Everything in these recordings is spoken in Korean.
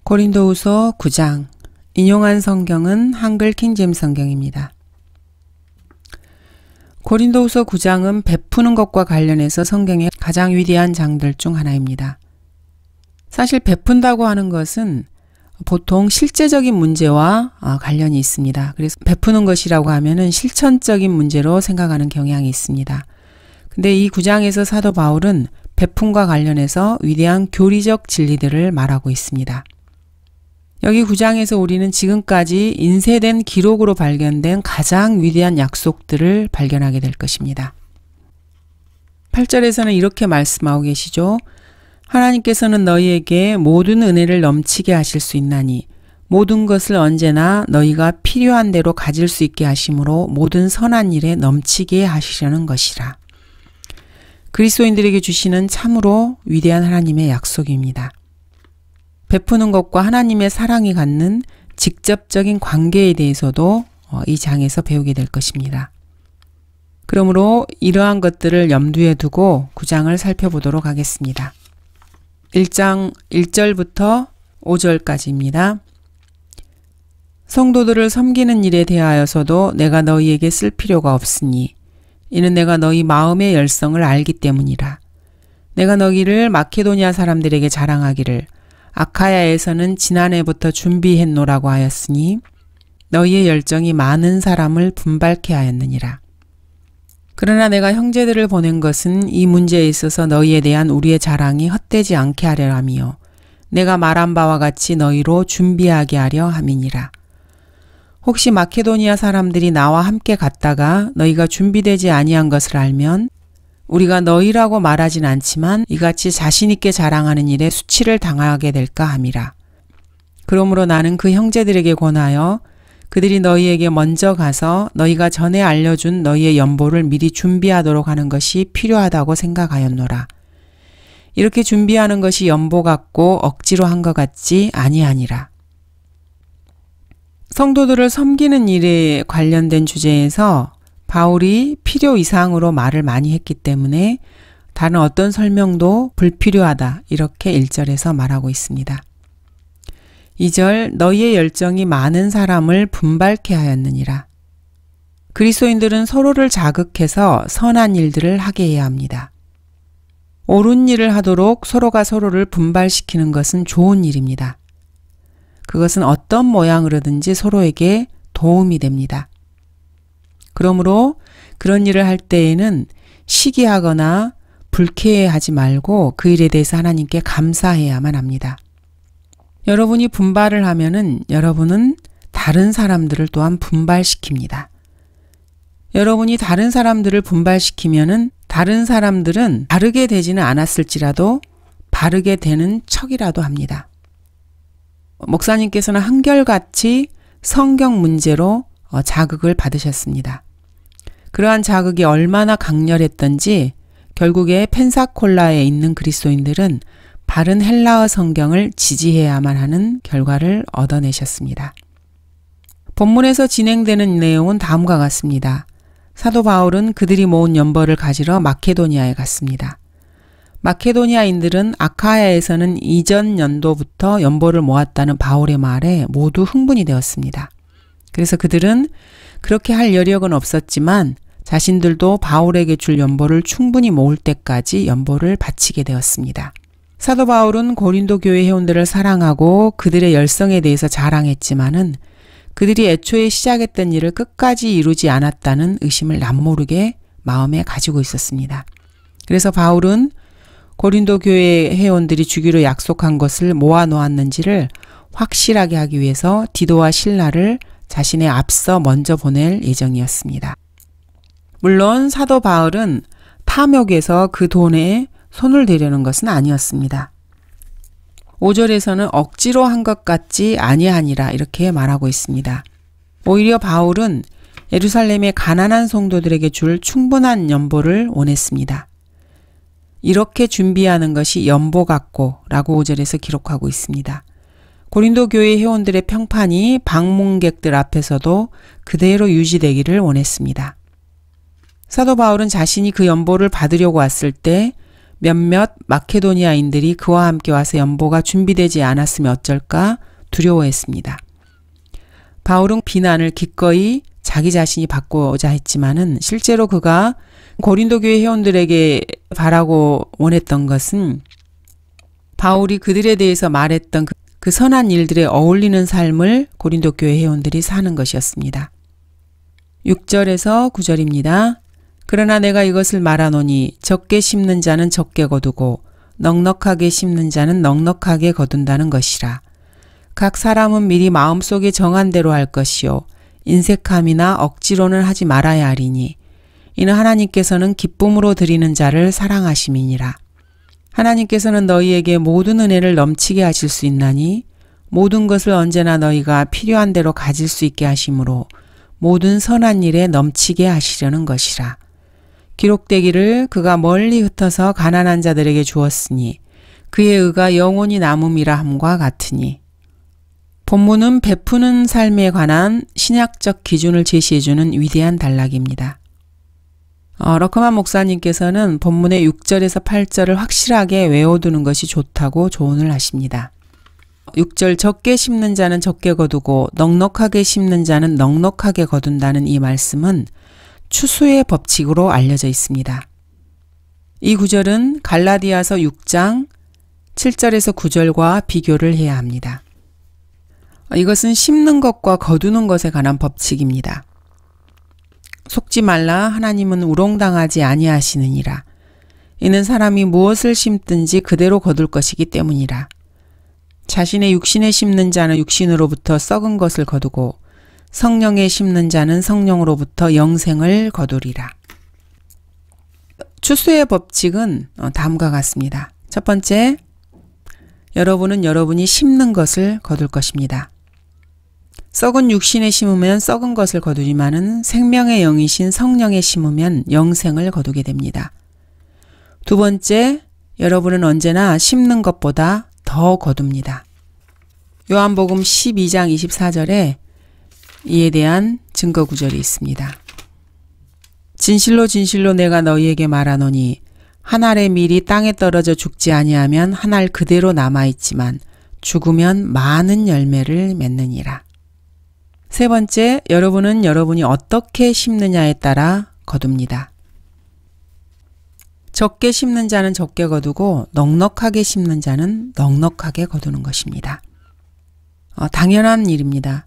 고린도후서 9장. 인용한 성경은 한글 킹제임스 성경입니다. 고린도후서 9장은 베푸는 것과 관련해서 성경의 가장 위대한 장들 중 하나입니다. 사실 베푼다고 하는 것은 보통 실제적인 문제와 관련이 있습니다. 그래서 베푸는 것이라고 하면은 실천적인 문제로 생각하는 경향이 있습니다. 근데 이 9장에서 사도 바울은 베품과 관련해서 위대한 교리적 진리들을 말하고 있습니다. 여기 9장에서 우리는 지금까지 인쇄된 기록으로 발견된 가장 위대한 약속들을 발견하게 될 것입니다. 8절에서는 이렇게 말씀하고 계시죠. 하나님께서는 너희에게 모든 은혜를 넘치게 하실 수 있나니 모든 것을 언제나 너희가 필요한 대로 가질 수 있게 하심으로 모든 선한 일에 넘치게 하시려는 것이라. 그리스도인들에게 주시는 참으로 위대한 하나님의 약속입니다. 베푸는 것과 하나님의 사랑이 갖는 직접적인 관계에 대해서도 이 장에서 배우게 될 것입니다. 그러므로 이러한 것들을 염두에 두고 9장을 살펴보도록 하겠습니다. 1장 1절부터 5절까지입니다. 성도들을 섬기는 일에 대하여서도 내가 너희에게 쓸 필요가 없으니 이는 내가 너희 마음의 열성을 알기 때문이라. 내가 너희를 마케도니아 사람들에게 자랑하기를 아카야에서는 지난해부터 준비했노라고 하였으니 너희의 열정이 많은 사람을 분발케 하였느니라. 그러나 내가 형제들을 보낸 것은 이 문제에 있어서 너희에 대한 우리의 자랑이 헛되지 않게 하려 함이요 내가 말한 바와 같이 너희로 준비하게 하려 함이니라. 혹시 마케도니아 사람들이 나와 함께 갔다가 너희가 준비되지 아니한 것을 알면 우리가 너희라고 말하진 않지만 이같이 자신 있게 자랑하는 일에 수치를 당하게 될까 함이라. 그러므로 나는 그 형제들에게 권하여 그들이 너희에게 먼저 가서 너희가 전에 알려준 너희의 연보를 미리 준비하도록 하는 것이 필요하다고 생각하였노라. 이렇게 준비하는 것이 연보 같고 억지로 한 것 같지 아니하니라. 성도들을 섬기는 일에 관련된 주제에서 바울이 필요 이상으로 말을 많이 했기 때문에 다른 어떤 설명도 불필요하다 이렇게 1절에서 말하고 있습니다. 2절 너희의 열정이 많은 사람을 분발케 하였느니라. 그리스도인들은 서로를 자극해서 선한 일들을 하게 해야 합니다. 옳은 일을 하도록 서로가 서로를 분발시키는 것은 좋은 일입니다. 그것은 어떤 모양으로든지 서로에게 도움이 됩니다. 그러므로 그런 일을 할 때에는 시기하거나 불쾌해하지 말고 그 일에 대해서 하나님께 감사해야만 합니다. 여러분이 분발을 하면은 여러분은 다른 사람들을 또한 분발시킵니다. 여러분이 다른 사람들을 분발시키면은 다른 사람들은 바르게 되지는 않았을지라도 바르게 되는 척이라도 합니다. 목사님께서는 한결같이 성경 문제로 자극을 받으셨습니다. 그러한 자극이 얼마나 강렬했던지 결국에 펜사콜라에 있는 그리스도인들은 바른 헬라어 성경을 지지해야만 하는 결과를 얻어내셨습니다. 본문에서 진행되는 내용은 다음과 같습니다. 사도 바울은 그들이 모은 연보를 가지러 마케도니아에 갔습니다. 마케도니아인들은 아카야에서는 이전 연도부터 연보를 모았다는 바울의 말에 모두 흥분이 되었습니다. 그래서 그들은 그렇게 할 여력은 없었지만 자신들도 바울에게 줄 연보를 충분히 모을 때까지 연보를 바치게 되었습니다. 사도 바울은 고린도 교회 회원들을 사랑하고 그들의 열성에 대해서 자랑했지만은 그들이 애초에 시작했던 일을 끝까지 이루지 않았다는 의심을 남모르게 마음에 가지고 있었습니다. 그래서 바울은 고린도 교회 회원들이 주기로 약속한 것을 모아 놓았는지를 확실하게 하기 위해서 디도와 실라를 자신의 앞서 먼저 보낼 예정이었습니다. 물론 사도 바울은 탐욕에서 그 돈에 손을 대려는 것은 아니었습니다. 5절에서는 억지로 한 것 같지 아니하니라 이렇게 말하고 있습니다. 오히려 바울은 예루살렘의 가난한 성도들에게 줄 충분한 연보를 원했습니다. 이렇게 준비하는 것이 연보 같고 라고 5절에서 기록하고 있습니다. 고린도 교회 회원들의 평판이 방문객들 앞에서도 그대로 유지되기를 원했습니다. 사도 바울은 자신이 그 연보를 받으려고 왔을 때 몇몇 마케도니아인들이 그와 함께 와서 연보가 준비되지 않았으면 어쩔까 두려워했습니다. 바울은 비난을 기꺼이 자기 자신이 받고자 했지만은 실제로 그가 고린도 교회 회원들에게 바라고 원했던 것은 바울이 그들에 대해서 말했던 그 선한 일들에 어울리는 삶을 고린도 교회 회원들이 사는 것이었습니다. 6절에서 9절입니다. 그러나 내가 이것을 말하노니 적게 심는 자는 적게 거두고 넉넉하게 심는 자는 넉넉하게 거둔다는 것이라. 각 사람은 미리 마음속에 정한 대로 할 것이요 인색함이나 억지로는 하지 말아야 하리니 이는 하나님께서는 기쁨으로 드리는 자를 사랑하심이니라. 하나님께서는 너희에게 모든 은혜를 넘치게 하실 수 있나니 모든 것을 언제나 너희가 필요한 대로 가질 수 있게 하심으로 모든 선한 일에 넘치게 하시려는 것이라. 기록되기를 그가 멀리 흩어서 가난한 자들에게 주었으니 그의 의가 영원히 남음이라 함과 같으니. 본문은 베푸는 삶에 관한 신약적 기준을 제시해주는 위대한 단락입니다. 러크만 목사님께서는 본문의 6절에서 8절을 확실하게 외워두는 것이 좋다고 조언을 하십니다. 6절 적게 심는 자는 적게 거두고 넉넉하게 심는 자는 넉넉하게 거둔다는 이 말씀은 추수의 법칙으로 알려져 있습니다. 이 구절은 갈라디아서 6장 7절에서 9절과 비교를 해야 합니다. 이것은 심는 것과 거두는 것에 관한 법칙입니다. 속지 말라 하나님은 우롱당하지 아니하시느니라. 이는 사람이 무엇을 심든지 그대로 거둘 것이기 때문이라. 자신의 육신에 심는 자는 육신으로부터 썩은 것을 거두고 성령에 심는 자는 성령으로부터 영생을 거두리라. 추수의 법칙은 다음과 같습니다. 첫 번째, 여러분은 여러분이 심는 것을 거둘 것입니다. 썩은 육신에 심으면 썩은 것을 거두지만은 생명의 영이신 성령에 심으면 영생을 거두게 됩니다. 두 번째, 여러분은 언제나 심는 것보다 더 거둡니다. 요한복음 12장 24절에 이에 대한 증거 구절이 있습니다. 진실로 진실로 내가 너희에게 말하노니 한 알의 밀이 땅에 떨어져 죽지 아니하면 한 알 그대로 남아있지만 죽으면 많은 열매를 맺느니라. 세 번째, 여러분은 여러분이 어떻게 심느냐에 따라 거둡니다. 적게 심는 자는 적게 거두고 넉넉하게 심는 자는 넉넉하게 거두는 것입니다. 당연한 일입니다.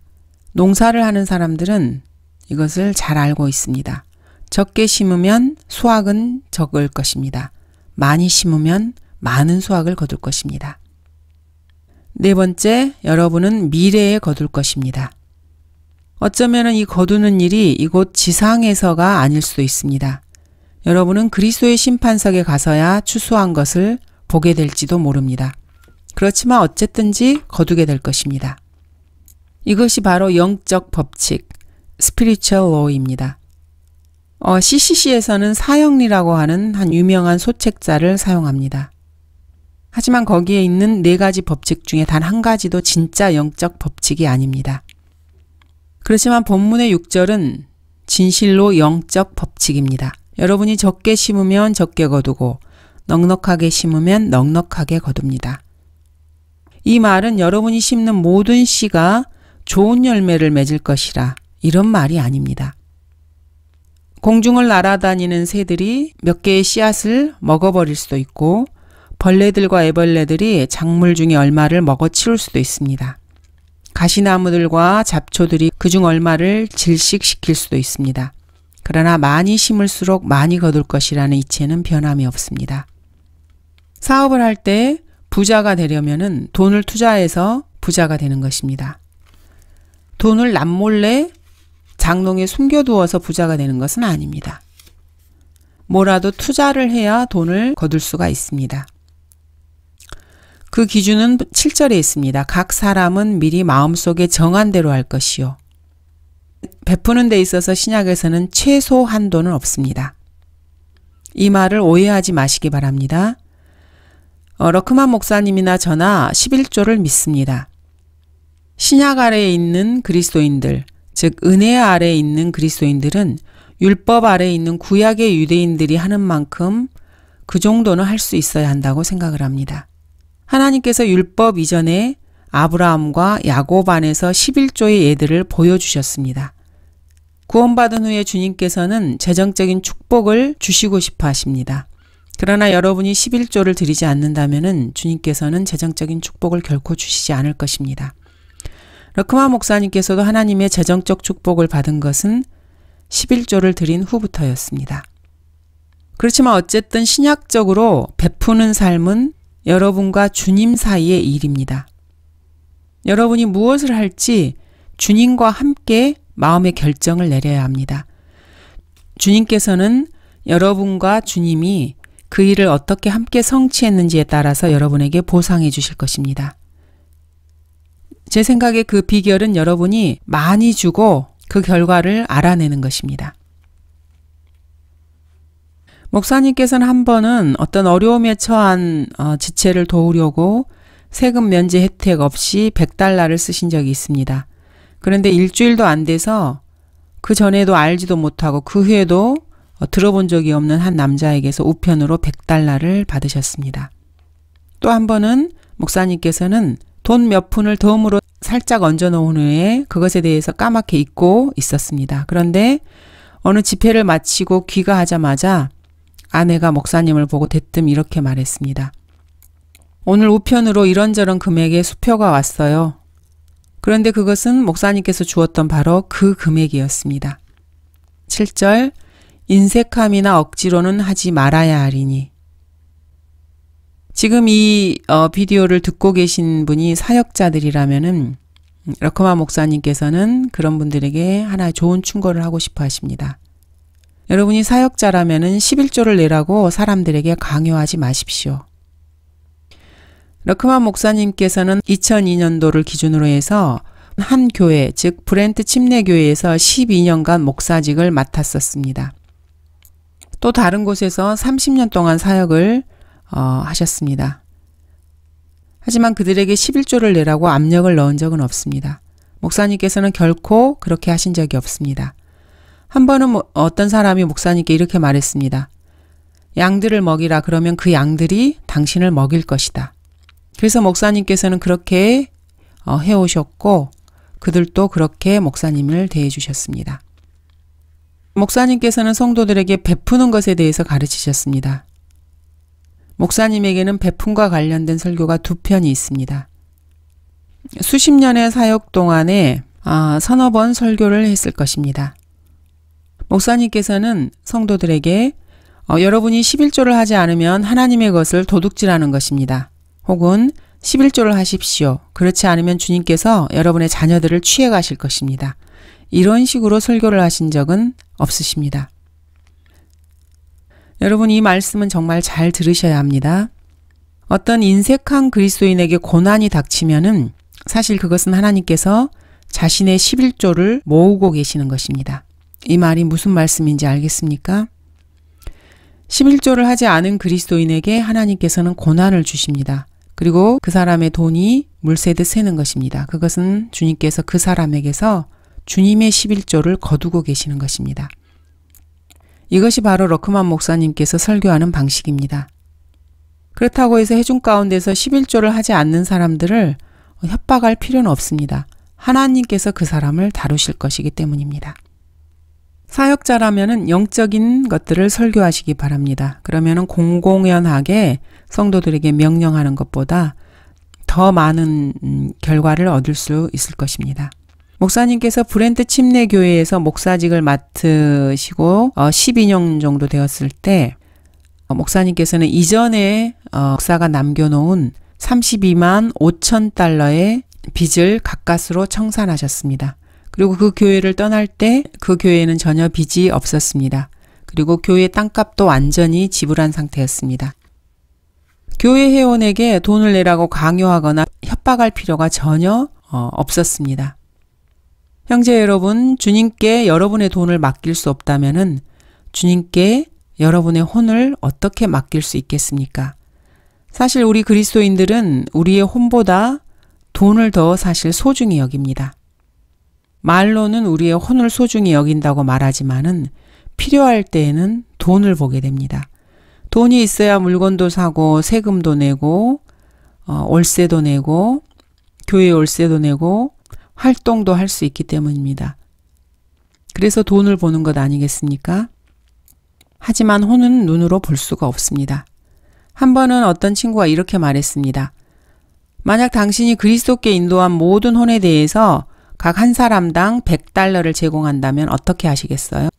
농사를 하는 사람들은 이것을 잘 알고 있습니다. 적게 심으면 수확은 적을 것입니다. 많이 심으면 많은 수확을 거둘 것입니다. 네 번째, 여러분은 미래에 거둘 것입니다. 어쩌면 이 거두는 일이 이곳 지상에서가 아닐 수도 있습니다. 여러분은 그리스도의 심판석에 가서야 추수한 것을 보게 될지도 모릅니다. 그렇지만 어쨌든지 거두게 될 것입니다. 이것이 바로 영적 법칙, spiritual law입니다. CCC에서는 사형리라고 하는 한 유명한 소책자를 사용합니다. 하지만 거기에 있는 4가지 법칙 중에 단 한 가지도 진짜 영적 법칙이 아닙니다. 그렇지만 본문의 6절은 진실로 영적 법칙입니다. 여러분이 적게 심으면 적게 거두고 넉넉하게 심으면 넉넉하게 거둡니다. 이 말은 여러분이 심는 모든 씨가 좋은 열매를 맺을 것이라 이런 말이 아닙니다. 공중을 날아다니는 새들이 몇 개의 씨앗을 먹어버릴 수도 있고 벌레들과 애벌레들이 작물 중에 얼마를 먹어치울 수도 있습니다. 가시나무들과 잡초들이 그중 얼마를 질식시킬 수도 있습니다. 그러나 많이 심을수록 많이 거둘 것이라는 이치에는 변함이 없습니다. 사업을 할 때 부자가 되려면은 돈을 투자해서 부자가 되는 것입니다. 돈을 남몰래 장롱에 숨겨두어서 부자가 되는 것은 아닙니다. 뭐라도 투자를 해야 돈을 거둘 수가 있습니다. 그 기준은 7절에 있습니다. 각 사람은 미리 마음속에 정한 대로 할 것이요. 베푸는 데 있어서 신약에서는 최소 한도는 없습니다. 이 말을 오해하지 마시기 바랍니다. 러크만 목사님이나 저나 11조를 믿습니다. 신약 아래에 있는 그리스도인들, 즉 은혜 아래에 있는 그리스도인들은 율법 아래에 있는 구약의 유대인들이 하는 만큼 그 정도는 할 수 있어야 한다고 생각을 합니다. 하나님께서 율법 이전에 아브라함과 야곱 안에서 11조의 예들을 보여주셨습니다. 구원받은 후에 주님께서는 재정적인 축복을 주시고 싶어 하십니다. 그러나 여러분이 11조를 드리지 않는다면 주님께서는 재정적인 축복을 결코 주시지 않을 것입니다. 러크만 목사님께서도 하나님의 재정적 축복을 받은 것은 11조를 드린 후부터였습니다. 그렇지만 어쨌든 신약적으로 베푸는 삶은 여러분과 주님 사이의 일입니다. 여러분이 무엇을 할지 주님과 함께 마음의 결정을 내려야 합니다. 주님께서는 여러분과 주님이 그 일을 어떻게 함께 성취했는지에 따라서 여러분에게 보상해 주실 것입니다. 제 생각에 그 비결은 여러분이 많이 주고 그 결과를 알아내는 것입니다. 목사님께서는 한 번은 어떤 어려움에 처한 지체를 도우려고 세금 면제 혜택 없이 $100를 쓰신 적이 있습니다. 그런데 일주일도 안 돼서 그 전에도 알지도 못하고 그 후에도 들어본 적이 없는 한 남자에게서 우편으로 $100를 받으셨습니다. 또 한 번은 목사님께서는 돈 몇 푼을 덤으로 살짝 얹어 놓은 후에 그것에 대해서 까맣게 잊고 있었습니다. 그런데 어느 집회를 마치고 귀가하자마자 아내가 목사님을 보고 대뜸 이렇게 말했습니다. 오늘 우편으로 이런저런 금액의 수표가 왔어요. 그런데 그것은 목사님께서 주었던 바로 그 금액이었습니다. 7절 인색함이나 억지로는 하지 말아야 하리니. 지금 이 비디오를 듣고 계신 분이 사역자들이라면은 러크만 목사님께서는 그런 분들에게 하나의 좋은 충고를 하고 싶어 하십니다. 여러분이 사역자라면은 11조를 내라고 사람들에게 강요하지 마십시오. 러크만 목사님께서는 2002년도를 기준으로 해서 한 교회, 즉 브렌트 침례교회에서 12년간 목사직을 맡았었습니다. 또 다른 곳에서 30년 동안 사역을 하셨습니다. 하지만 그들에게 11조를 내라고 압력을 넣은 적은 없습니다. 목사님께서는 결코 그렇게 하신 적이 없습니다. 한 번은 어떤 사람이 목사님께 이렇게 말했습니다. 양들을 먹이라. 그러면 그 양들이 당신을 먹일 것이다. 그래서 목사님께서는 그렇게 해오셨고 그들도 그렇게 목사님을 대해 주셨습니다. 목사님께서는 성도들에게 베푸는 것에 대해서 가르치셨습니다. 목사님에게는 베품과 관련된 설교가 2편이 있습니다. 수십 년의 사역 동안에 서너 번 설교를 했을 것입니다. 목사님께서는 성도들에게 여러분이 11조를 하지 않으면 하나님의 것을 도둑질하는 것입니다. 혹은 11조를 하십시오. 그렇지 않으면 주님께서 여러분의 자녀들을 취해 가실 것입니다. 이런 식으로 설교를 하신 적은 없으십니다. 여러분 이 말씀은 정말 잘 들으셔야 합니다. 어떤 인색한 그리스도인에게 고난이 닥치면은 사실 그것은 하나님께서 자신의 11조를 모으고 계시는 것입니다. 이 말이 무슨 말씀인지 알겠습니까? 11조를 하지 않은 그리스도인에게 하나님께서는 고난을 주십니다. 그리고 그 사람의 돈이 물새듯 새는 것입니다. 그것은 주님께서 그 사람에게서 주님의 11조를 거두고 계시는 것입니다. 이것이 바로 러크만 목사님께서 설교하는 방식입니다. 그렇다고 해서 회중 가운데서 11조를 하지 않는 사람들을 협박할 필요는 없습니다. 하나님께서 그 사람을 다루실 것이기 때문입니다. 사역자라면은 영적인 것들을 설교하시기 바랍니다. 그러면은 공공연하게 성도들에게 명령하는 것보다 더 많은 결과를 얻을 수 있을 것입니다. 목사님께서 브렌트 침례교회에서 목사직을 맡으시고 12년 정도 되었을 때 목사님께서는 이전에 목사가 남겨놓은 32만 5천 달러의 빚을 가까스로 청산하셨습니다. 그리고 그 교회를 떠날 때 그 교회에는 전혀 빚이 없었습니다. 그리고 교회 땅값도 완전히 지불한 상태였습니다. 교회 회원에게 돈을 내라고 강요하거나 협박할 필요가 전혀 없었습니다. 형제 여러분, 주님께 여러분의 돈을 맡길 수 없다면은 주님께 여러분의 혼을 어떻게 맡길 수 있겠습니까? 사실 우리 그리스도인들은 우리의 혼보다 돈을 더 사실 소중히 여깁니다. 말로는 우리의 혼을 소중히 여긴다고 말하지만은 필요할 때에는 돈을 보게 됩니다. 돈이 있어야 물건도 사고 세금도 내고 월세도 내고 교회 월세도 내고 활동도 할 수 있기 때문입니다. 그래서 돈을 보는 것 아니겠습니까? 하지만 혼은 눈으로 볼 수가 없습니다. 한 번은 어떤 친구가 이렇게 말했습니다. 만약 당신이 그리스도께 인도한 모든 혼에 대해서 각 한 사람당 $100를 제공한다면 어떻게 하시겠어요?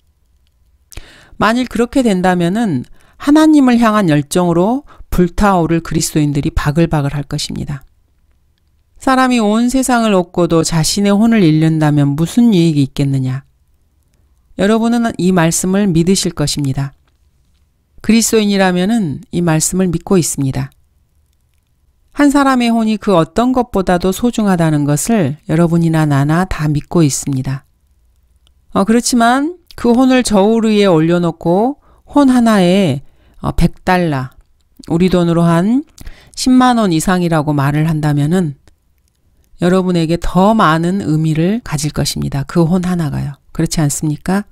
만일 그렇게 된다면은 하나님을 향한 열정으로 불타오를 그리스도인들이 바글바글 할 것입니다. 사람이 온 세상을 얻고도 자신의 혼을 잃는다면 무슨 유익이 있겠느냐? 여러분은 이 말씀을 믿으실 것입니다. 그리스도인이라면은 이 말씀을 믿고 있습니다. 한 사람의 혼이 그 어떤 것보다도 소중하다는 것을 여러분이나 나나 다 믿고 있습니다. 그렇지만 그 혼을 저울 위에 올려놓고 혼 하나에 $100, 우리 돈으로 한 10만 원 이상이라고 말을 한다면은 여러분에게 더 많은 의미를 가질 것입니다. 그 혼 하나가요. 그렇지 않습니까?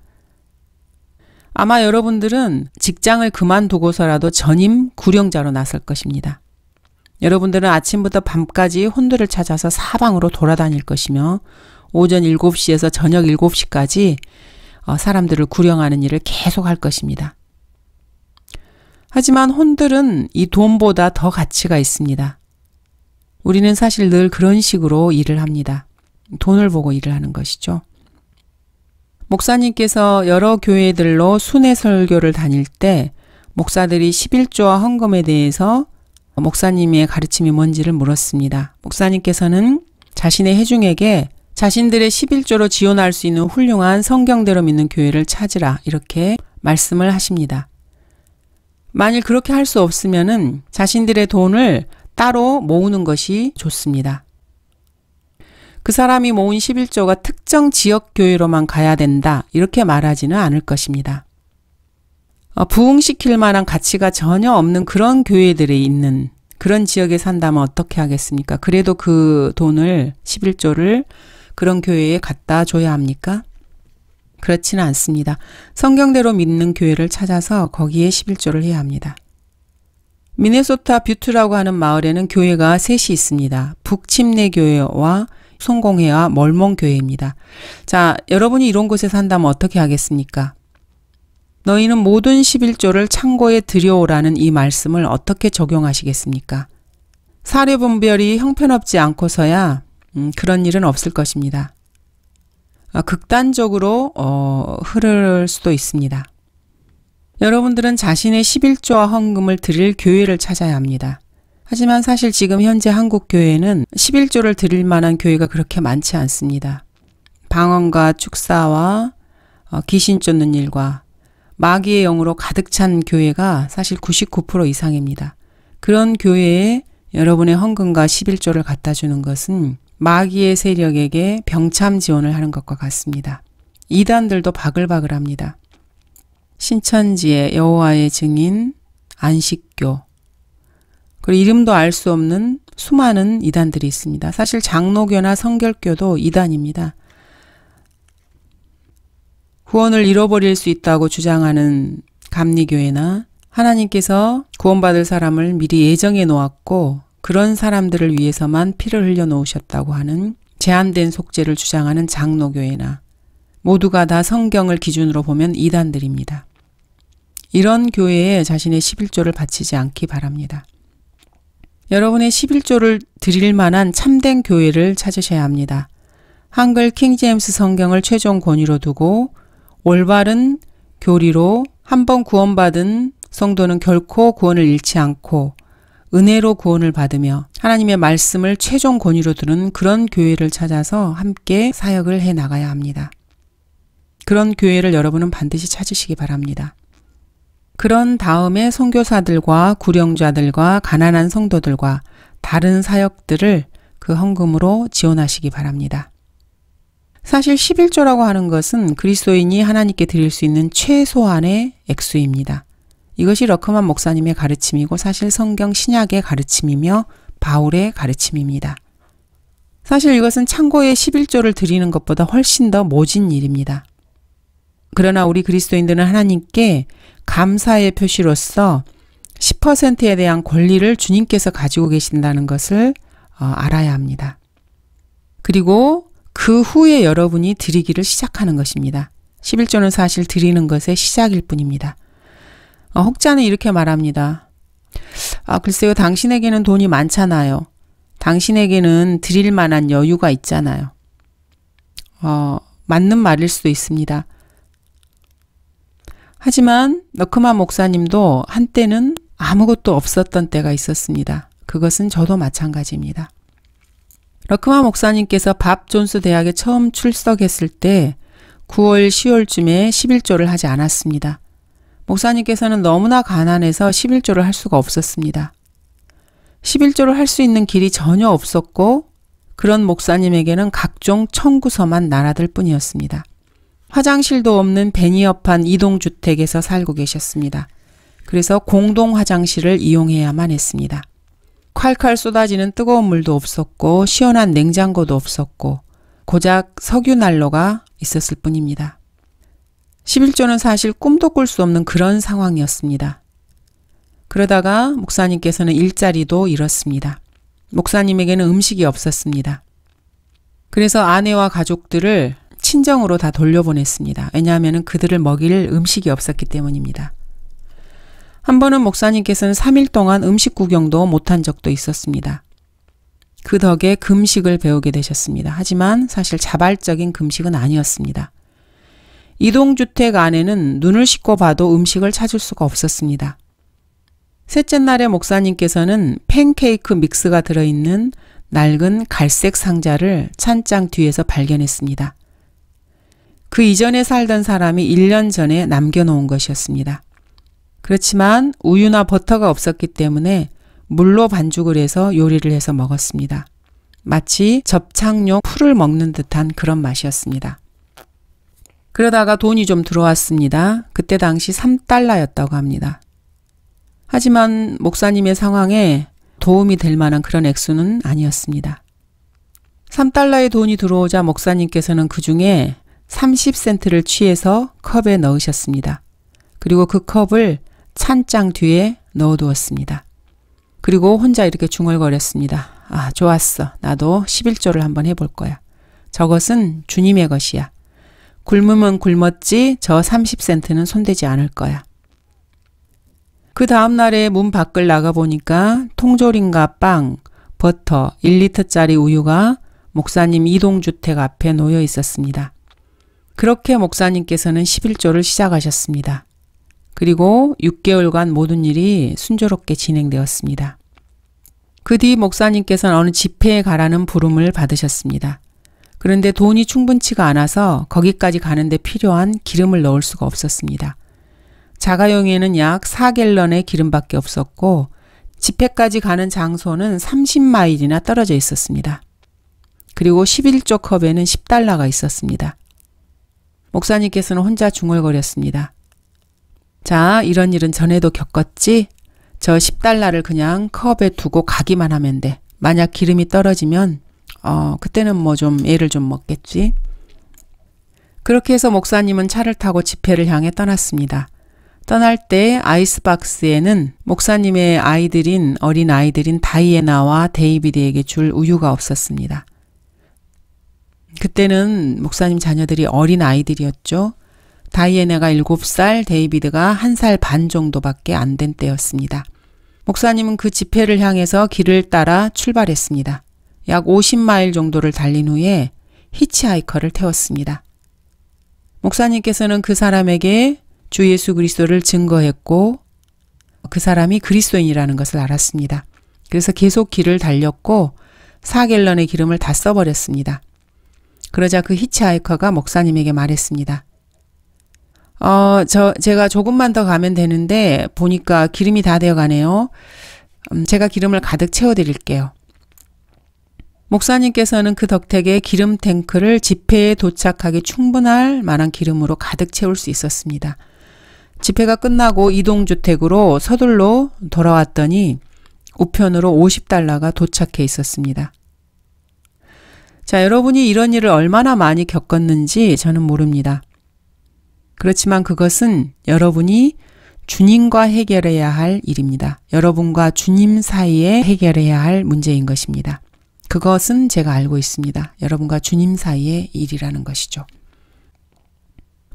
아마 여러분들은 직장을 그만두고서라도 전임 구령자로 나설 것입니다. 여러분들은 아침부터 밤까지 혼들을 찾아서 사방으로 돌아다닐 것이며 오전 7시에서 저녁 7시까지 사람들을 구령하는 일을 계속할 것입니다. 하지만 혼들은 이 돈보다 더 가치가 있습니다. 우리는 사실 늘 그런 식으로 일을 합니다. 돈을 보고 일을 하는 것이죠. 목사님께서 여러 교회들로 순회 설교를 다닐 때 목사들이 11조와 헌금에 대해서 목사님의 가르침이 뭔지를 물었습니다. 목사님께서는 자신의 회중에게 자신들의 11조로 지원할 수 있는 훌륭한 성경대로 믿는 교회를 찾으라 이렇게 말씀을 하십니다. 만일 그렇게 할 수 없으면은 자신들의 돈을 따로 모으는 것이 좋습니다. 그 사람이 모은 11조가 특정 지역 교회로만 가야 된다 이렇게 말하지는 않을 것입니다. 부흥시킬 만한 가치가 전혀 없는 그런 교회들이 있는 그런 지역에 산다면 어떻게 하겠습니까? 그래도 그 돈을 11조를 그런 교회에 갖다 줘야 합니까? 그렇지는 않습니다. 성경대로 믿는 교회를 찾아서 거기에 11조를 해야 합니다. 미네소타 뷰트라고 하는 마을에는 교회가 셋이 있습니다. 북침례교회와 송공회와 멀몬교회입니다. 자, 여러분이 이런 곳에 산다면 어떻게 하겠습니까? 너희는 모든 11조를 창고에 들여오라는 이 말씀을 어떻게 적용하시겠습니까? 사례분별이 형편없지 않고서야 그런 일은 없을 것입니다. 극단적으로 흐를 수도 있습니다. 여러분들은 자신의 11조와 헌금을 드릴 교회를 찾아야 합니다. 하지만 사실 지금 현재 한국 교회는 11조를 드릴 만한 교회가 그렇게 많지 않습니다. 방언과 축사와 귀신 쫓는 일과 마귀의 영으로 가득 찬 교회가 사실 99% 이상입니다. 그런 교회에 여러분의 헌금과 11조를 갖다 주는 것은 마귀의 세력에게 병참 지원을 하는 것과 같습니다. 이단들도 바글바글합니다. 신천지의 여호와의 증인, 안식교, 그리고 이름도 알 수 없는 수많은 이단들이 있습니다. 사실 장로교나 성결교도 이단입니다. 구원을 잃어버릴 수 있다고 주장하는 감리교회나 하나님께서 구원받을 사람을 미리 예정해 놓았고 그런 사람들을 위해서만 피를 흘려 놓으셨다고 하는 제한된 속죄를 주장하는 장로교회나 모두가 다 성경을 기준으로 보면 이단들입니다. 이런 교회에 자신의 11조를 바치지 않기 바랍니다. 여러분의 11조를 드릴 만한 참된 교회를 찾으셔야 합니다. 한글 킹제임스 성경을 최종 권위로 두고 올바른 교리로 한번 구원받은 성도는 결코 구원을 잃지 않고 은혜로 구원을 받으며 하나님의 말씀을 최종 권위로 두는 그런 교회를 찾아서 함께 사역을 해 나가야 합니다. 그런 교회를 여러분은 반드시 찾으시기 바랍니다. 그런 다음에 선교사들과 구령자들과 가난한 성도들과 다른 사역들을 그 헌금으로 지원하시기 바랍니다. 사실 11조라고 하는 것은 그리스도인이 하나님께 드릴 수 있는 최소한의 액수입니다. 이것이 러커만 목사님의 가르침이고 사실 성경 신약의 가르침이며 바울의 가르침입니다. 사실 이것은 창고에 11조를 드리는 것보다 훨씬 더 모진 일입니다. 그러나 우리 그리스도인들은 하나님께 감사의 표시로서 10%에 대한 권리를 주님께서 가지고 계신다는 것을 알아야 합니다. 그리고 그 후에 여러분이 드리기를 시작하는 것입니다. 11조는 사실 드리는 것의 시작일 뿐입니다. 혹자는 이렇게 말합니다. 글쎄요, 당신에게는 돈이 많잖아요. 당신에게는 드릴 만한 여유가 있잖아요. 맞는 말일 수도 있습니다. 하지만 너크만 목사님도 한때는 아무것도 없었던 때가 있었습니다. 그것은 저도 마찬가지입니다. 러크만 목사님께서 밥 존스 대학에 처음 출석했을 때 9월, 10월쯤에 11조를 하지 않았습니다. 목사님께서는 너무나 가난해서 11조를 할 수가 없었습니다. 11조를 할 수 있는 길이 전혀 없었고 그런 목사님에게는 각종 청구서만 나라들 뿐이었습니다. 화장실도 없는 베니어판 이동주택에서 살고 계셨습니다. 그래서 공동 화장실을 이용해야만 했습니다. 콸콸 쏟아지는 뜨거운 물도 없었고 시원한 냉장고도 없었고 고작 석유 난로가 있었을 뿐입니다. 11조는 사실 꿈도 꿀 수 없는 그런 상황이었습니다. 그러다가 목사님께서는 일자리도 잃었습니다. 목사님에게는 음식이 없었습니다. 그래서 아내와 가족들을 친정으로 다 돌려보냈습니다. 왜냐하면 그들을 먹일 음식이 없었기 때문입니다. 한 번은 목사님께서는 3일 동안 음식 구경도 못한 적도 있었습니다. 그 덕에 금식을 배우게 되셨습니다. 하지만 사실 자발적인 금식은 아니었습니다. 이동주택 안에는 눈을 씻고 봐도 음식을 찾을 수가 없었습니다. 셋째 날에 목사님께서는 팬케이크 믹스가 들어있는 낡은 갈색 상자를 찬장 뒤에서 발견했습니다. 그 이전에 살던 사람이 1년 전에 남겨놓은 것이었습니다. 그렇지만 우유나 버터가 없었기 때문에 물로 반죽을 해서 요리를 해서 먹었습니다. 마치 접착용 풀을 먹는 듯한 그런 맛이었습니다. 그러다가 돈이 좀 들어왔습니다. 그때 당시 3달러였다고 합니다. 하지만 목사님의 상황에 도움이 될 만한 그런 액수는 아니었습니다. 3달러의 돈이 들어오자 목사님께서는 그 중에 30센트를 취해서 컵에 넣으셨습니다. 그리고 그 컵을 찬장 뒤에 넣어두었습니다. 그리고 혼자 이렇게 중얼거렸습니다. 좋았어. 나도 11조를 한번 해볼 거야. 저것은 주님의 것이야. 굶으면 굶었지 저 30센트는 손대지 않을 거야. 그 다음 날에 문 밖을 나가보니까 통조림과 빵, 버터, 1리터짜리 우유가 목사님 이동주택 앞에 놓여 있었습니다. 그렇게 목사님께서는 11조를 시작하셨습니다. 그리고 6개월간 모든 일이 순조롭게 진행되었습니다. 그 뒤 목사님께서는 어느 집회에 가라는 부름을 받으셨습니다. 그런데 돈이 충분치가 않아서 거기까지 가는데 필요한 기름을 넣을 수가 없었습니다. 자가용에는 약 4갤런의 기름밖에 없었고 집회까지 가는 장소는 30마일이나 떨어져 있었습니다. 그리고 11조 컵에는 10달러가 있었습니다. 목사님께서는 혼자 중얼거렸습니다. 자, 이런 일은 전에도 겪었지? 저 10달러를 그냥 컵에 두고 가기만 하면 돼. 만약 기름이 떨어지면 그때는 뭐 좀 애를 좀 먹겠지? 그렇게 해서 목사님은 차를 타고 집회를 향해 떠났습니다. 떠날 때 아이스박스에는 목사님의 어린 아이들인 다이애나와 데이비드에게 줄 우유가 없었습니다. 그때는 목사님 자녀들이 어린 아이들이었죠. 다이애나가 7살, 데이비드가 1살 반 정도밖에 안 된 때였습니다. 목사님은 그 집회를 향해서 길을 따라 출발했습니다. 약 50마일 정도를 달린 후에 히치하이커를 태웠습니다. 목사님께서는 그 사람에게 주 예수 그리스도를 증거했고 그 사람이 그리스도인이라는 것을 알았습니다. 그래서 계속 길을 달렸고 4갤런의 기름을 다 써버렸습니다. 그러자 그 히치하이커가 목사님에게 말했습니다. 제가 조금만 더 가면 되는데 보니까 기름이 다 되어 가네요. 제가 기름을 가득 채워드릴게요. 목사님께서는 그 덕택에 기름 탱크를 집회에 도착하기 충분할 만한 기름으로 가득 채울 수 있었습니다. 집회가 끝나고 이동주택으로 서둘러 돌아왔더니 우편으로 50달러가 도착해 있었습니다. 자, 여러분이 이런 일을 얼마나 많이 겪었는지 저는 모릅니다. 그렇지만 그것은 여러분이 주님과 해결해야 할 일입니다. 여러분과 주님 사이에 해결해야 할 문제인 것입니다. 그것은 제가 알고 있습니다. 여러분과 주님 사이의 일이라는 것이죠.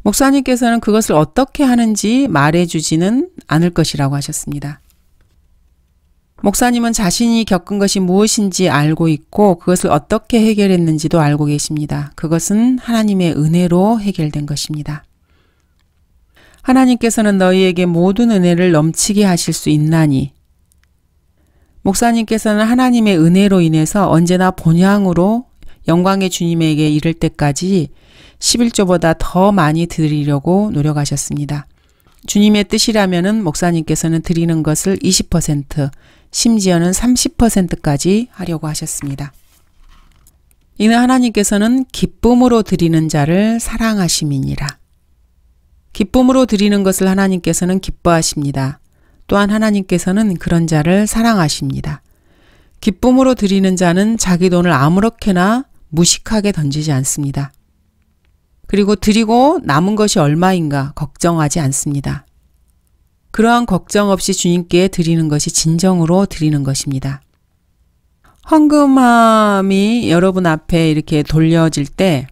목사님께서는 그것을 어떻게 하는지 말해주지는 않을 것이라고 하셨습니다. 목사님은 자신이 겪은 것이 무엇인지 알고 있고 그것을 어떻게 해결했는지도 알고 계십니다. 그것은 하나님의 은혜로 해결된 것입니다. 하나님께서는 너희에게 모든 은혜를 넘치게 하실 수 있나니 목사님께서는 하나님의 은혜로 인해서 언제나 본향으로 영광의 주님에게 이를 때까지 11조보다 더 많이 드리려고 노력하셨습니다. 주님의 뜻이라면은 목사님께서는 드리는 것을 20%, 심지어는 30%까지 하려고 하셨습니다. 이는 하나님께서는 기쁨으로 드리는 자를 사랑하심이니라. 기쁨으로 드리는 것을 하나님께서는 기뻐하십니다. 또한 하나님께서는 그런 자를 사랑하십니다. 기쁨으로 드리는 자는 자기 돈을 아무렇게나 무식하게 던지지 않습니다. 그리고 드리고 남은 것이 얼마인가 걱정하지 않습니다. 그러한 걱정 없이 주님께 드리는 것이 진정으로 드리는 것입니다. 헌금함이 여러분 앞에 이렇게 돌려질 때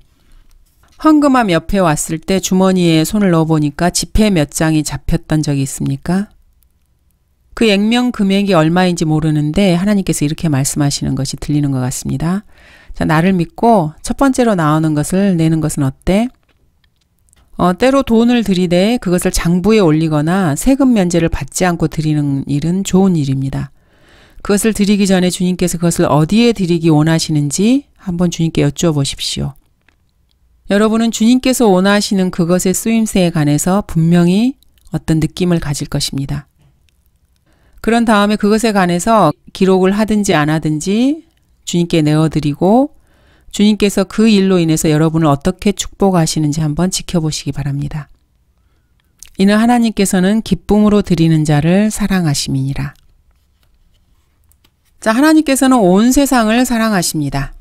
헌금함 옆에 왔을 때 주머니에 손을 넣어보니까 지폐 몇 장이 잡혔던 적이 있습니까? 그 액면 금액이 얼마인지 모르는데 하나님께서 이렇게 말씀하시는 것이 들리는 것 같습니다. 자, 나를 믿고 첫 번째로 나오는 것을 내는 것은 어때? 때로 돈을 들이되 그것을 장부에 올리거나 세금 면제를 받지 않고 드리는 일은 좋은 일입니다. 그것을 드리기 전에 주님께서 그것을 어디에 드리기 원하시는지 한번 주님께 여쭈어보십시오. 여러분은 주님께서 원하시는 그것의 쓰임새에 관해서 분명히 어떤 느낌을 가질 것입니다. 그런 다음에 그것에 관해서 기록을 하든지 안 하든지 주님께 내어드리고 주님께서 그 일로 인해서 여러분을 어떻게 축복하시는지 한번 지켜보시기 바랍니다. 이는 하나님께서는 기쁨으로 드리는 자를 사랑하심이니라. 자, 하나님께서는 온 세상을 사랑하십니다.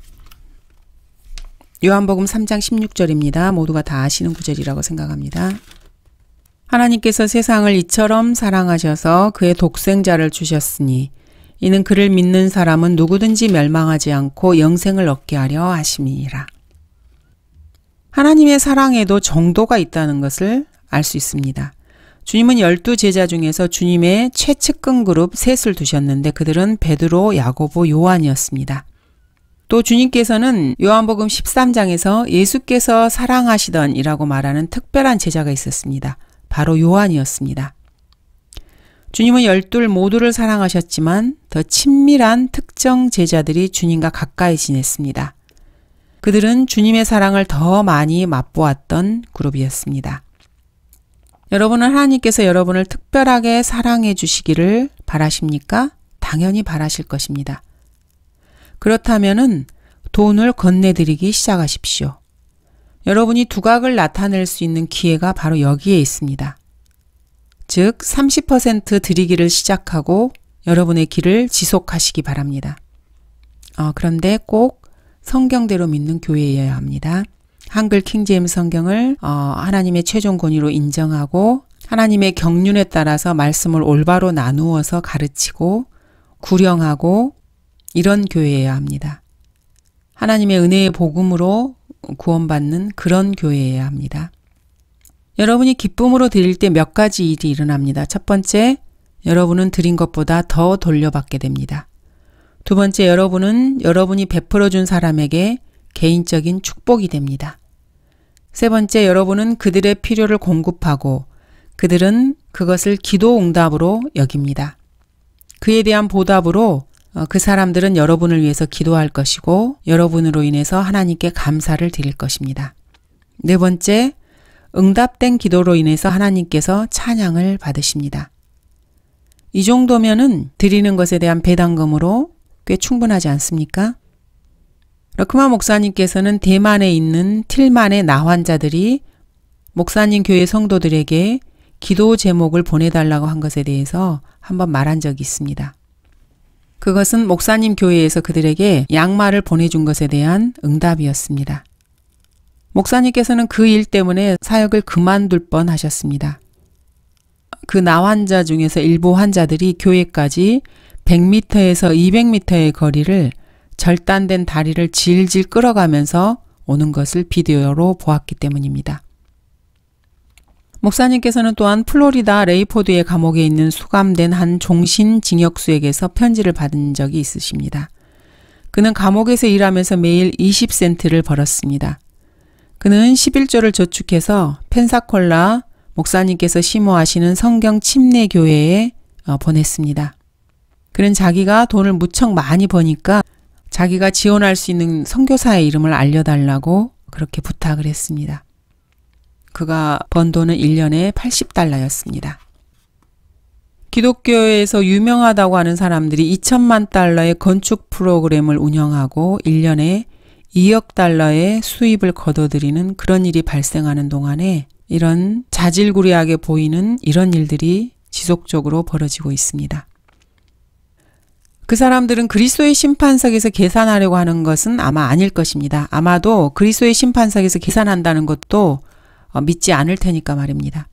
요한복음 3장 16절입니다. 모두가 다 아시는 구절이라고 생각합니다. 하나님께서 세상을 이처럼 사랑하셔서 그의 독생자를 주셨으니 이는 그를 믿는 사람은 누구든지 멸망하지 않고 영생을 얻게 하려 하심이니라. 하나님의 사랑에도 정도가 있다는 것을 알 수 있습니다. 주님은 12제자 중에서 주님의 최측근 그룹 셋을 두셨는데 그들은 베드로, 야고보, 요한이었습니다. 또 주님께서는 요한복음 13장에서 예수께서 사랑하시던 이라고 말하는 특별한 제자가 있었습니다. 바로 요한이었습니다. 주님은 12 모두를 사랑하셨지만 더 친밀한 특정 제자들이 주님과 가까이 지냈습니다. 그들은 주님의 사랑을 더 많이 맛보았던 그룹이었습니다. 여러분은 하나님께서 여러분을 특별하게 사랑해 주시기를 바라십니까? 당연히 바라실 것입니다. 그렇다면은 돈을 건네드리기 시작하십시오. 여러분이 두각을 나타낼 수 있는 기회가 바로 여기에 있습니다. 즉 30% 드리기를 시작하고 여러분의 길을 지속하시기 바랍니다. 그런데 꼭 성경대로 믿는 교회여야 합니다. 한글 킹제임스 성경을 하나님의 최종 권위로 인정하고 하나님의 경륜에 따라서 말씀을 올바로 나누어서 가르치고 구령하고 이런 교회여야 합니다. 하나님의 은혜의 복음으로 구원받는 그런 교회여야 합니다. 여러분이 기쁨으로 드릴 때 몇 가지 일이 일어납니다. 첫 번째, 여러분은 드린 것보다 더 돌려받게 됩니다. 두 번째, 여러분은 여러분이 베풀어 준 사람에게 개인적인 축복이 됩니다. 세 번째, 여러분은 그들의 필요를 공급하고 그들은 그것을 기도 응답으로 여깁니다. 그에 대한 보답으로 그 사람들은 여러분을 위해서 기도할 것이고 여러분으로 인해서 하나님께 감사를 드릴 것입니다. 네 번째, 응답된 기도로 인해서 하나님께서 찬양을 받으십니다. 이 정도면은 드리는 것에 대한 배당금으로 꽤 충분하지 않습니까? 러크만 목사님께서는 대만에 있는 틸만의 나환자들이 목사님 교회 성도들에게 기도 제목을 보내달라고 한 것에 대해서 한번 말한 적이 있습니다. 그것은 목사님 교회에서 그들에게 양말을 보내준 것에 대한 응답이었습니다. 목사님께서는 그 일 때문에 사역을 그만둘 뻔하셨습니다. 그 나환자 중에서 일부 환자들이 교회까지 100m에서 200m의 거리를 절단된 다리를 질질 끌어가면서 오는 것을 비디오로 보았기 때문입니다. 목사님께서는 또한 플로리다 레이포드의 감옥에 있는 수감된 한 종신징역수에게서 편지를 받은 적이 있으십니다. 그는 감옥에서 일하면서 매일 20센트를 벌었습니다. 그는 11조를 저축해서 펜사콜라 목사님께서 심호하시는 성경 침례교회에 보냈습니다. 그는 자기가 돈을 무척 많이 버니까 자기가 지원할 수 있는 선교사의 이름을 알려달라고 그렇게 부탁을 했습니다. 그가 번 돈은 1년에 80달러였습니다. 기독교에서 유명하다고 하는 사람들이 2천만 달러의 건축 프로그램을 운영하고 1년에 2억 달러의 수입을 거둬들이는 그런 일이 발생하는 동안에 이런 자질구레하게 보이는 이런 일들이 지속적으로 벌어지고 있습니다. 그 사람들은 그리스도의 심판석에서 계산하려고 하는 것은 아마 아닐 것입니다. 아마도 그리스도의 심판석에서 계산한다는 것도 믿지 않을 테니까 말입니다.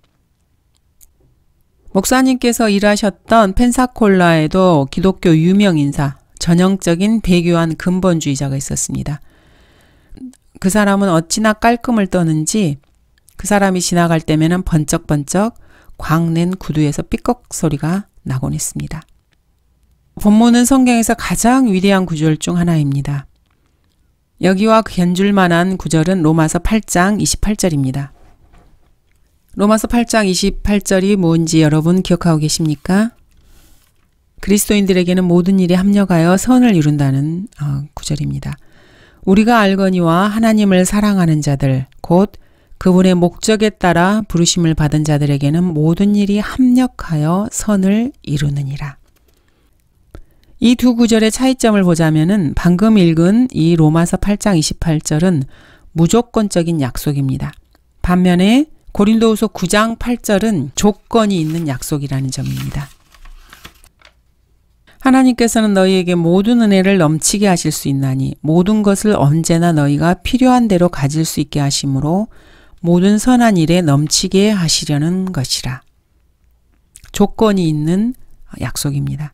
목사님께서 일하셨던 펜사콜라에도 기독교 유명인사, 전형적인 배교한 근본주의자가 있었습니다. 그 사람은 어찌나 깔끔을 떠는지 그 사람이 지나갈 때면은 번쩍번쩍 광낸 구두에서 삐걱 소리가 나곤 했습니다. 본문은 성경에서 가장 위대한 구절 중 하나입니다. 여기와 견줄만한 구절은 로마서 8장 28절입니다. 로마서 8장 28절이 뭔지 여러분 기억하고 계십니까? 그리스도인들에게는 모든 일이 합력하여 선을 이룬다는 구절입니다. 우리가 알거니와 하나님을 사랑하는 자들, 곧 그분의 목적에 따라 부르심을 받은 자들에게는 모든 일이 합력하여 선을 이루느니라. 이 두 구절의 차이점을 보자면은 방금 읽은 이 로마서 8장 28절은 무조건적인 약속입니다. 반면에 고린도후서 9장 8절은 조건이 있는 약속이라는 점입니다. 하나님께서는 너희에게 모든 은혜를 넘치게 하실 수 있나니 모든 것을 언제나 너희가 필요한 대로 가질 수 있게 하심으로 모든 선한 일에 넘치게 하시려는 것이라. 조건이 있는 약속입니다.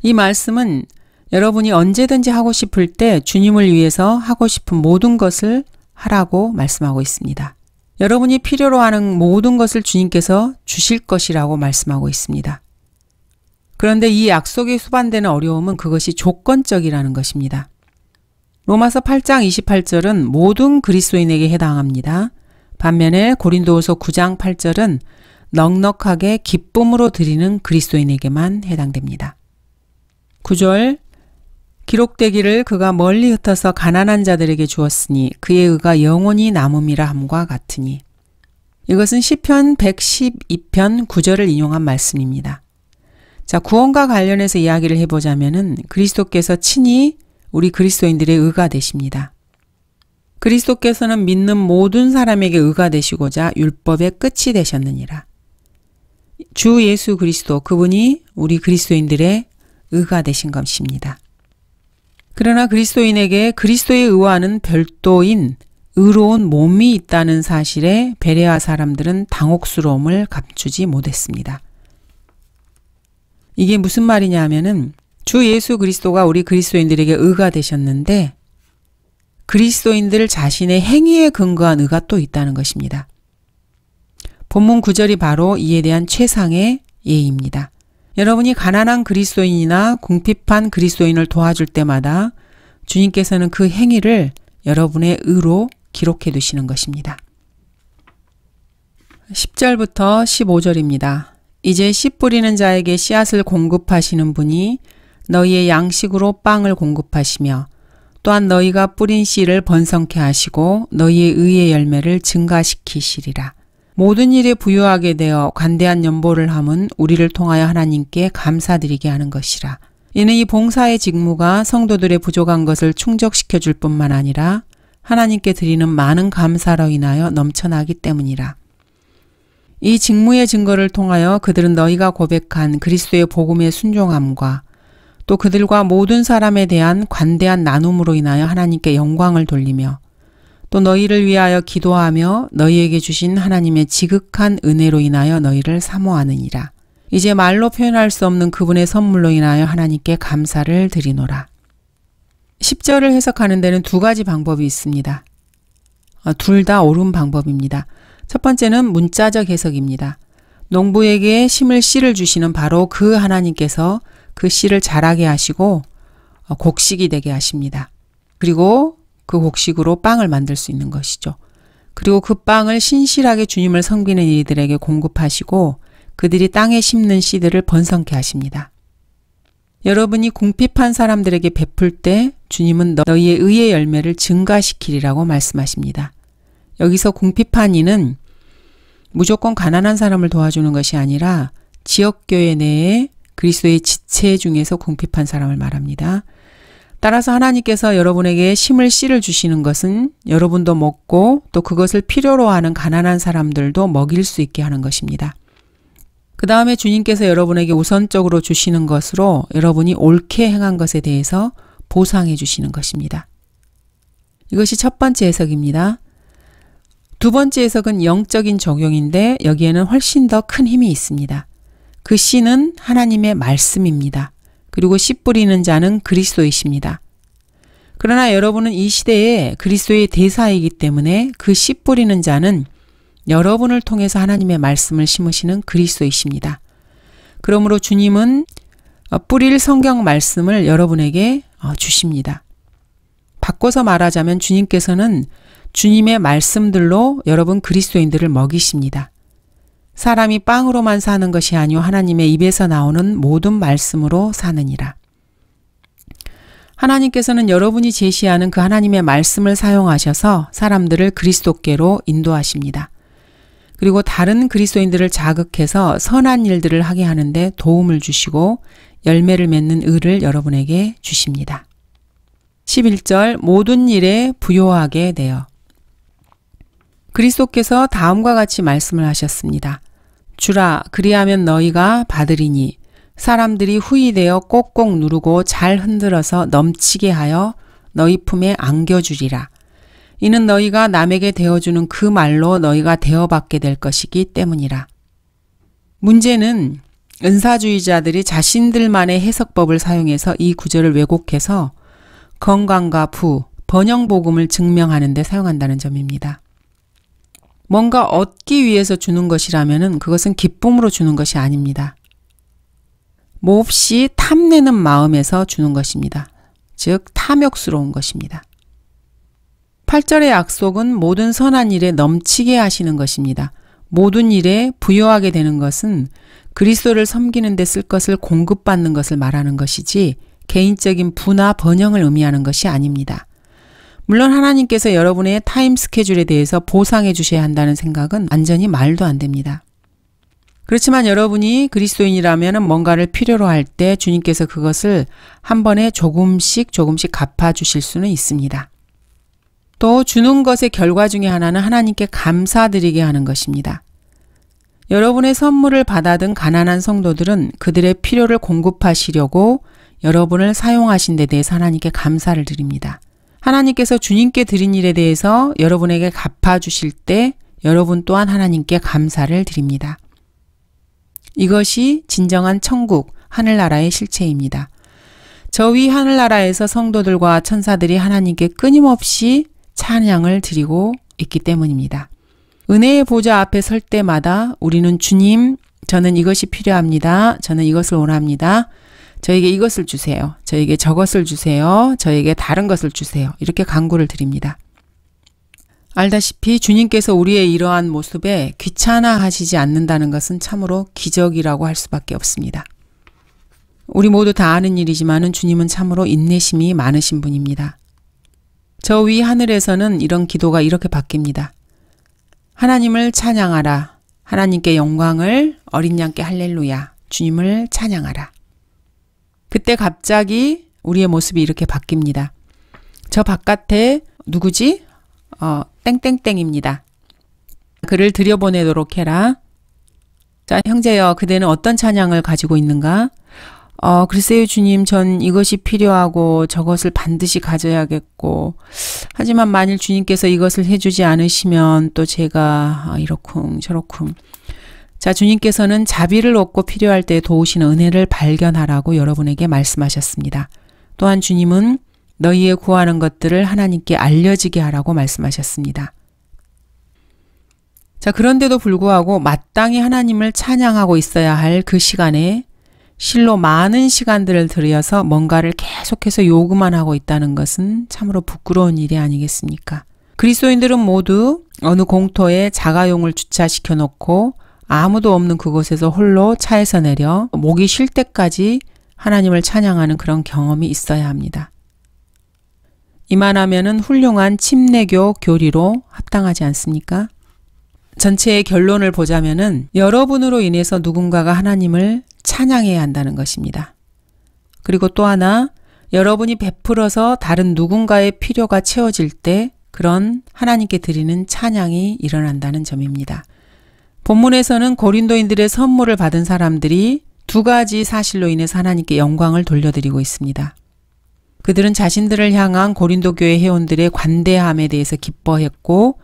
이 말씀은 여러분이 언제든지 하고 싶을 때 주님을 위해서 하고 싶은 모든 것을 하라고 말씀하고 있습니다. 여러분이 필요로 하는 모든 것을 주님께서 주실 것이라고 말씀하고 있습니다. 그런데 이 약속에 수반되는 어려움은 그것이 조건적이라는 것입니다. 로마서 8장 28절은 모든 그리스도인에게 해당합니다. 반면에 고린도후서 9장 8절은 넉넉하게 기쁨으로 드리는 그리스도인에게만 해당됩니다. 9절 기록되기를 그가 멀리 흩어서 가난한 자들에게 주었으니 그의 의가 영원히 남음이라 함과 같으니. 이것은 시편 112편 9절을 인용한 말씀입니다. 자, 구원과 관련해서 이야기를 해보자면은 그리스도께서 친히 우리 그리스도인들의 의가 되십니다. 그리스도께서는 믿는 모든 사람에게 의가 되시고자 율법의 끝이 되셨느니라. 주 예수 그리스도 그분이 우리 그리스도인들의 의가 되신 것입니다. 그러나 그리스도인에게 그리스도의 의와는 별도인 의로운 몸이 있다는 사실에 베레아 사람들은 당혹스러움을 감추지 못했습니다. 이게 무슨 말이냐 하면은 주 예수 그리스도가 우리 그리스도인들에게 의가 되셨는데 그리스도인들 자신의 행위에 근거한 의가 또 있다는 것입니다. 본문 9절이 바로 이에 대한 최상의 예입니다. 여러분이 가난한 그리스도인이나 궁핍한 그리스도인을 도와줄 때마다 주님께서는 그 행위를 여러분의 의로 기록해 두시는 것입니다. 10절부터 15절입니다. 이제 씨 뿌리는 자에게 씨앗을 공급하시는 분이 너희의 양식으로 빵을 공급하시며 또한 너희가 뿌린 씨를 번성케 하시고 너희의 의의 열매를 증가시키시리라. 모든 일에 부유하게 되어 관대한 연보를 함은 우리를 통하여 하나님께 감사드리게 하는 것이라. 이는 이 봉사의 직무가 성도들의 부족한 것을 충족시켜 줄 뿐만 아니라 하나님께 드리는 많은 감사로 인하여 넘쳐나기 때문이라. 이 직무의 증거를 통하여 그들은 너희가 고백한 그리스도의 복음의 순종함과 또 그들과 모든 사람에 대한 관대한 나눔으로 인하여 하나님께 영광을 돌리며 또 너희를 위하여 기도하며 너희에게 주신 하나님의 지극한 은혜로 인하여 너희를 사모하느니라. 이제 말로 표현할 수 없는 그분의 선물로 인하여 하나님께 감사를 드리노라. 10절을 해석하는 데는 두 가지 방법이 있습니다. 둘 다 옳은 방법입니다. 첫 번째는 문자적 해석입니다. 농부에게 심을 씨를 주시는 바로 그 하나님께서 그 씨를 자라게 하시고 곡식이 되게 하십니다. 그리고 그 곡식으로 빵을 만들 수 있는 것이죠. 그리고 그 빵을 신실하게 주님을 섬기는 이들에게 공급하시고 그들이 땅에 심는 씨들을 번성케 하십니다. 여러분이 궁핍한 사람들에게 베풀 때 주님은 너희의 의의 열매를 증가시키리라고 말씀하십니다. 여기서 궁핍한 이는 무조건 가난한 사람을 도와주는 것이 아니라 지역교회 내에 그리스도의 지체 중에서 궁핍한 사람을 말합니다. 따라서 하나님께서 여러분에게 심을 씨를 주시는 것은 여러분도 먹고 또 그것을 필요로 하는 가난한 사람들도 먹일 수 있게 하는 것입니다. 그 다음에 주님께서 여러분에게 우선적으로 주시는 것으로 여러분이 옳게 행한 것에 대해서 보상해 주시는 것입니다. 이것이 첫 번째 해석입니다. 두 번째 해석은 영적인 적용인데 여기에는 훨씬 더 큰 힘이 있습니다. 그 씨는 하나님의 말씀입니다. 그리고 씨 뿌리는 자는 그리스도이십니다. 그러나 여러분은 이 시대에 그리스도의 대사이기 때문에 그 씨 뿌리는 자는 여러분을 통해서 하나님의 말씀을 심으시는 그리스도이십니다. 그러므로 주님은 뿌릴 성경 말씀을 여러분에게 주십니다. 바꿔서 말하자면 주님께서는 주님의 말씀들로 여러분 그리스도인들을 먹이십니다. 사람이 빵으로만 사는 것이 아니오 하나님의 입에서 나오는 모든 말씀으로 사느니라. 하나님께서는 여러분이 제시하는 그 하나님의 말씀을 사용하셔서 사람들을 그리스도께로 인도하십니다. 그리고 다른 그리스도인들을 자극해서 선한 일들을 하게 하는데 도움을 주시고 열매를 맺는 의를 여러분에게 주십니다. 11절 모든 일에 부요하게 되어 그리스도께서 다음과 같이 말씀을 하셨습니다. 주라 그리하면 너희가 받으리니 사람들이 후이되어 꼭꼭 누르고 잘 흔들어서 넘치게 하여 너희 품에 안겨주리라. 이는 너희가 남에게 대어주는 그 말로 너희가 대어받게 될 것이기 때문이라. 문제는 은사주의자들이 자신들만의 해석법을 사용해서 이 구절을 왜곡해서 건강과 부, 번영복음을 증명하는 데 사용한다는 점입니다. 뭔가 얻기 위해서 주는 것이라면 그것은 기쁨으로 주는 것이 아닙니다. 몹시 탐내는 마음에서 주는 것입니다. 즉 탐욕스러운 것입니다. 8절의 약속은 모든 선한 일에 넘치게 하시는 것입니다. 모든 일에 부요하게 되는 것은 그리스도를 섬기는 데 쓸 것을 공급받는 것을 말하는 것이지 개인적인 부나 번영을 의미하는 것이 아닙니다. 물론 하나님께서 여러분의 타임 스케줄에 대해서 보상해 주셔야 한다는 생각은 완전히 말도 안 됩니다. 그렇지만 여러분이 그리스도인이라면 뭔가를 필요로 할 때 주님께서 그것을 한 번에 조금씩 갚아주실 수는 있습니다. 또 주는 것의 결과 중에 하나는 하나님께 감사드리게 하는 것입니다. 여러분의 선물을 받아든 가난한 성도들은 그들의 필요를 공급하시려고 여러분을 사용하신 데 대해서 하나님께 감사를 드립니다. 하나님께서 주님께 드린 일에 대해서 여러분에게 갚아주실 때 여러분 또한 하나님께 감사를 드립니다. 이것이 진정한 천국, 하늘나라의 실체입니다. 저 위 하늘나라에서 성도들과 천사들이 하나님께 끊임없이 찬양을 드리고 있기 때문입니다. 은혜의 보좌 앞에 설 때마다 우리는 주님, 저는 이것이 필요합니다. 저는 이것을 원합니다. 저에게 이것을 주세요. 저에게 저것을 주세요. 저에게 다른 것을 주세요. 이렇게 간구를 드립니다. 알다시피 주님께서 우리의 이러한 모습에 귀찮아하시지 않는다는 것은 참으로 기적이라고 할 수밖에 없습니다. 우리 모두 다 아는 일이지만은 주님은 참으로 인내심이 많으신 분입니다. 저 위 하늘에서는 이런 기도가 이렇게 바뀝니다. 하나님을 찬양하라. 하나님께 영광을, 어린 양께 할렐루야. 주님을 찬양하라. 그때 갑자기 우리의 모습이 이렇게 바뀝니다. 저 바깥에 누구지? 땡땡땡입니다. 그를 들여보내도록 해라. 자, 형제여, 그대는 어떤 찬양을 가지고 있는가? 글쎄요, 주님, 전 이것이 필요하고 저것을 반드시 가져야겠고, 하지만 만일 주님께서 이것을 해주지 않으시면 또 제가 이러쿵 저러쿵. 자, 주님께서는 자비를 얻고 필요할 때 도우시는 은혜를 발견하라고 여러분에게 말씀하셨습니다. 또한 주님은 너희의 구하는 것들을 하나님께 알려지게 하라고 말씀하셨습니다. 자, 그런데도 불구하고 마땅히 하나님을 찬양하고 있어야 할 그 시간에 실로 많은 시간들을 들여서 뭔가를 계속해서 요구만 하고 있다는 것은 참으로 부끄러운 일이 아니겠습니까? 그리스도인들은 모두 어느 공터에 자가용을 주차시켜 놓고 아무도 없는 그곳에서 홀로 차에서 내려 목이 쉴 때까지 하나님을 찬양하는 그런 경험이 있어야 합니다. 이만하면은 훌륭한 침례교 교리로 합당하지 않습니까? 전체의 결론을 보자면은 여러분으로 인해서 누군가가 하나님을 찬양해야 한다는 것입니다. 그리고 또 하나, 여러분이 베풀어서 다른 누군가의 필요가 채워질 때 그런 하나님께 드리는 찬양이 일어난다는 점입니다. 본문에서는 고린도인들의 선물을 받은 사람들이 두 가지 사실로 인해서 하나님께 영광을 돌려드리고 있습니다. 그들은 자신들을 향한 고린도 교회 회원들의 관대함에 대해서 기뻐했고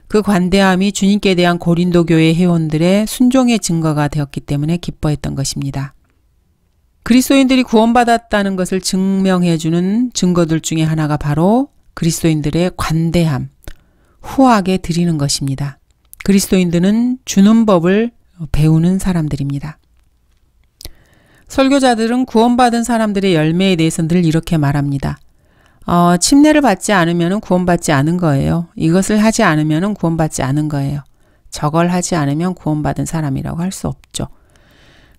그 관대함이 주님께 대한 고린도 교회 회원들의 순종의 증거가 되었기 때문에 기뻐했던 것입니다. 그리스도인들이 구원받았다는 것을 증명해주는 증거들 중에 하나가 바로 그리스도인들의 관대함, 후하게 드리는 것입니다. 그리스도인들은 주는 법을 배우는 사람들입니다. 설교자들은 구원받은 사람들의 열매에 대해서 늘 이렇게 말합니다. 침례를 받지 않으면 구원받지 않은 거예요. 이것을 하지 않으면 구원받지 않은 거예요. 저걸 하지 않으면 구원받은 사람이라고 할 수 없죠.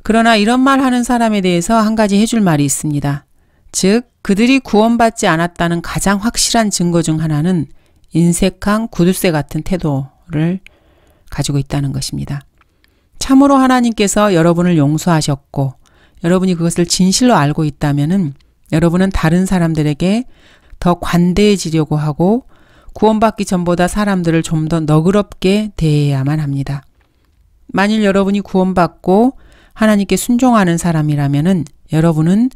그러나 이런 말 하는 사람에 대해서 한 가지 해줄 말이 있습니다. 즉, 그들이 구원받지 않았다는 가장 확실한 증거 중 하나는 인색한 구두쇠 같은 태도를 가지고 있다는 것입니다. 참으로 하나님께서 여러분을 용서하셨고 여러분이 그것을 진실로 알고 있다면은 여러분은 다른 사람들에게 더 관대해지려고 하고 구원받기 전보다 사람들을 좀 더 너그럽게 대해야만 합니다. 만일 여러분이 구원받고 하나님께 순종하는 사람이라면은 여러분은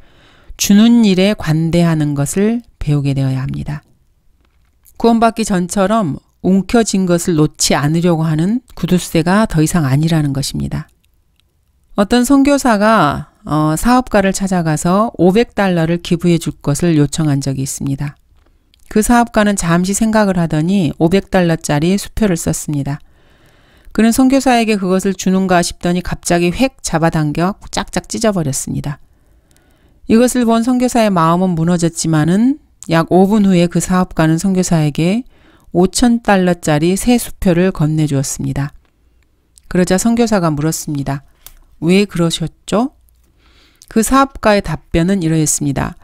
주는 일에 관대하는 것을 배우게 되어야 합니다. 구원받기 전처럼 움켜진 것을 놓지 않으려고 하는 구두쇠가 더 이상 아니라는 것입니다. 어떤 선교사가 사업가를 찾아가서 $500를 기부해 줄 것을 요청한 적이 있습니다. 그 사업가는 잠시 생각을 하더니 $500짜리 수표를 썼습니다. 그는 선교사에게 그것을 주는가 싶더니 갑자기 획 잡아당겨 짝짝 찢어버렸습니다. 이것을 본 선교사의 마음은 무너졌지만은 약 5분 후에 그 사업가는 선교사에게 $5,000짜리 새 수표를 건네주었습니다. 그러자 선교사가 물었습니다. 왜 그러셨죠? 그 사업가의 답변은 이러했습니다.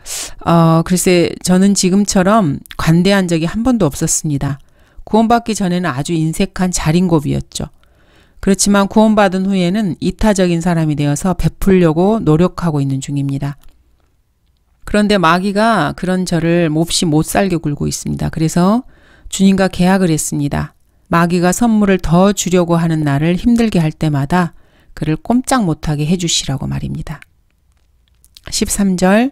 글쎄 저는 지금처럼 관대한 적이 한 번도 없었습니다. 구원받기 전에는 아주 인색한 자린고비였죠. 그렇지만 구원받은 후에는 이타적인 사람이 되어서 베풀려고 노력하고 있는 중입니다. 그런데 마귀가 그런 저를 몹시 못살게 굴고 있습니다. 그래서 주님과 계약을 했습니다. 마귀가 선물을 더 주려고 하는 나를 힘들게 할 때마다 그를 꼼짝 못하게 해주시라고 말입니다. 13절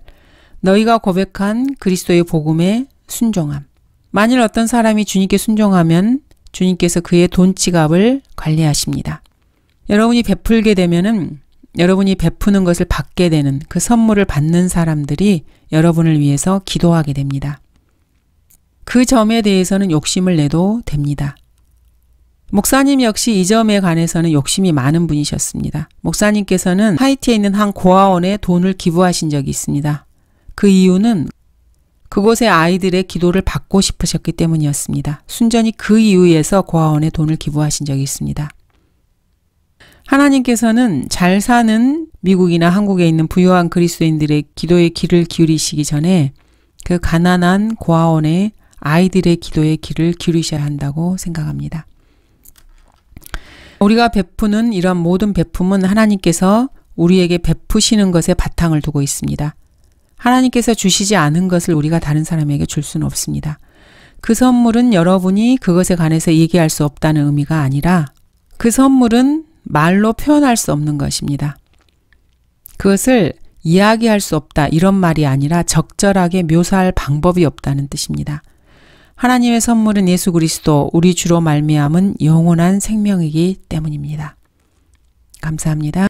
너희가 고백한 그리스도의 복음에 순종함. 만일 어떤 사람이 주님께 순종하면 주님께서 그의 돈 지갑을 관리하십니다. 여러분이 베풀게 되면은 여러분이 베푸는 것을 받게 되는 그 선물을 받는 사람들이 여러분을 위해서 기도하게 됩니다. 그 점에 대해서는 욕심을 내도 됩니다. 목사님 역시 이 점에 관해서는 욕심이 많은 분이셨습니다. 목사님께서는 하이티에 있는 한 고아원에 돈을 기부하신 적이 있습니다. 그 이유는 그곳의 아이들의 기도를 받고 싶으셨기 때문이었습니다. 순전히 그 이유에서 고아원에 돈을 기부하신 적이 있습니다. 하나님께서는 잘 사는 미국이나 한국에 있는 부유한 그리스도인들의 기도에 귀를 기울이시기 전에 그 가난한 고아원의 아이들의 기도에 귀를 기울이셔야 한다고 생각합니다. 우리가 베푸는 이런 모든 베품은 하나님께서 우리에게 베푸시는 것에 바탕을 두고 있습니다. 하나님께서 주시지 않은 것을 우리가 다른 사람에게 줄 수는 없습니다. 그 선물은 여러분이 그것에 관해서 얘기할 수 없다는 의미가 아니라 그 선물은 말로 표현할 수 없는 것입니다. 그것을 이야기할 수 없다 이런 말이 아니라 적절하게 묘사할 방법이 없다는 뜻입니다. 하나님의 선물은 예수 그리스도, 우리 주로 말미암은 영원한 생명이기 때문입니다. 감사합니다.